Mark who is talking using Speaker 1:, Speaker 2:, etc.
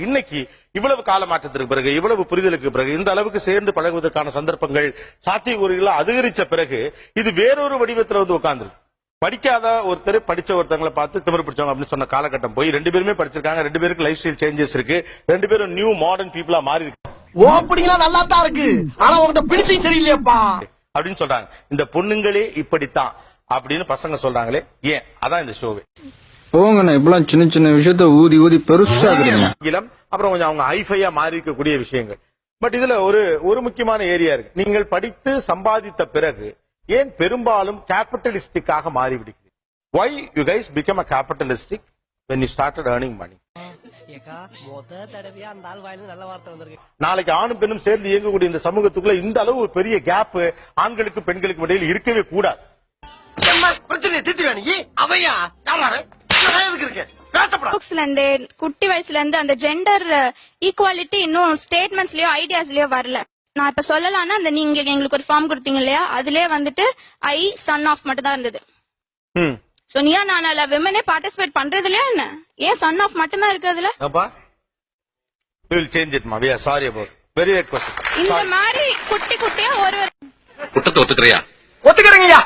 Speaker 1: இன்னைக்கு இவ்வளவு காலமாற்றத்திற்கு பிறகு, இவ்வளவு புரிதலுக்கு பிறகு, இந்த அளவுக்கு சேர்ந்து பழகுவதற்கான சந்தர்ப்பங்கள் சாத்தியக்கூறுகளை அதிகரிச்ச பிறகு இது வேறொரு வடிவத்துல வந்து உட்கார்ந்து படிக்காத ஒருத்தர் படிச்ச ஒருத்தங்களை பார்த்து திமிரு பிடிச்சவங்க அப்படின்னு சொன்ன காலகட்டம் போய் 2 பேருமே படிச்சிருக்காங்க, 2 பேருக்கு லைஃப் ஸ்டைல் சேஞ்சஸ் இருக்கு, 2 பேரும் நியூ மாடர்ன் பீப்புளா மாறி இருக்கு.
Speaker 2: ஓப்பனிங்லாம் நல்லா தான் இருக்கு, ஆனா உங்ககிட்ட பிடிச்சி தெரியலையப்பா
Speaker 1: அப்படின்னு சொல்றாங்க. இந்த பொண்ணுங்களே இப்படித்தான் அப்படின்னு பசங்க சொல்றாங்களே, ஏன்? அதான் இந்த ஷோவே.
Speaker 3: போங்கண்ணா, இப்பெல்லாம் சின்ன சின்ன விஷயத்த ஊதி ஊதி பெருசாக்குறீங்க.
Speaker 1: அப்புறம் கொஞ்சம் அவங்க ஹைஃபையா மாறி இருக்கக்கூடிய விஷயங்கள். பட் இதுல ஒரு முக்கியமான ஏரியா இருக்கு. நீங்கள் படித்து சம்பாதித்த பிறகு ஏன் பெரும்பாலும் கேபிட்டலிஸ்டிக்காக மாறிவிடுகிறீர்கள்? Why you guys become a capitalistic when you started earning money? நாளைக்கு ஆணும் பெண்ணும் சேர்ந்து இயங்கக்கூடிய இந்த சமூகத்துக்குள்ள இந்த அளவு ஒரு பெரிய கேப் ஆண்களுக்கு பெண்களுக்கு இடையில் இருக்கவே கூடாது.
Speaker 4: குட்டி வயசுல இருந்து அந்த ஜெண்டர் ஈக்குவாலிட்டி இன்னும் ஸ்டேட்மெண்ட்ஸ்லயோ ஐடியாஸ்லயோ வரல. நான் இப்ப சொல்லலாம்னா அந்த நீங்க எங்களுக்கு ஒரு ஃபார்ம் கொடுத்தீங்க இல்லையா, அதுலயே வந்துட்டு ஐ சன் ஆஃப் மட்டும் தான் இருந்தது. சொனியா நான் விமனே பார்ட்டிசிபேட் பண்றது இல்லையா என்ன? ஏன் சன் ஆஃப் மட்டும் தான் இருக்கு அதுல? இந்த மாதிரி குட்டி குட்டியா ஒரு
Speaker 5: ஒத்துக்கிறியா?
Speaker 2: ஒத்துக்கிறேங்கய்யா.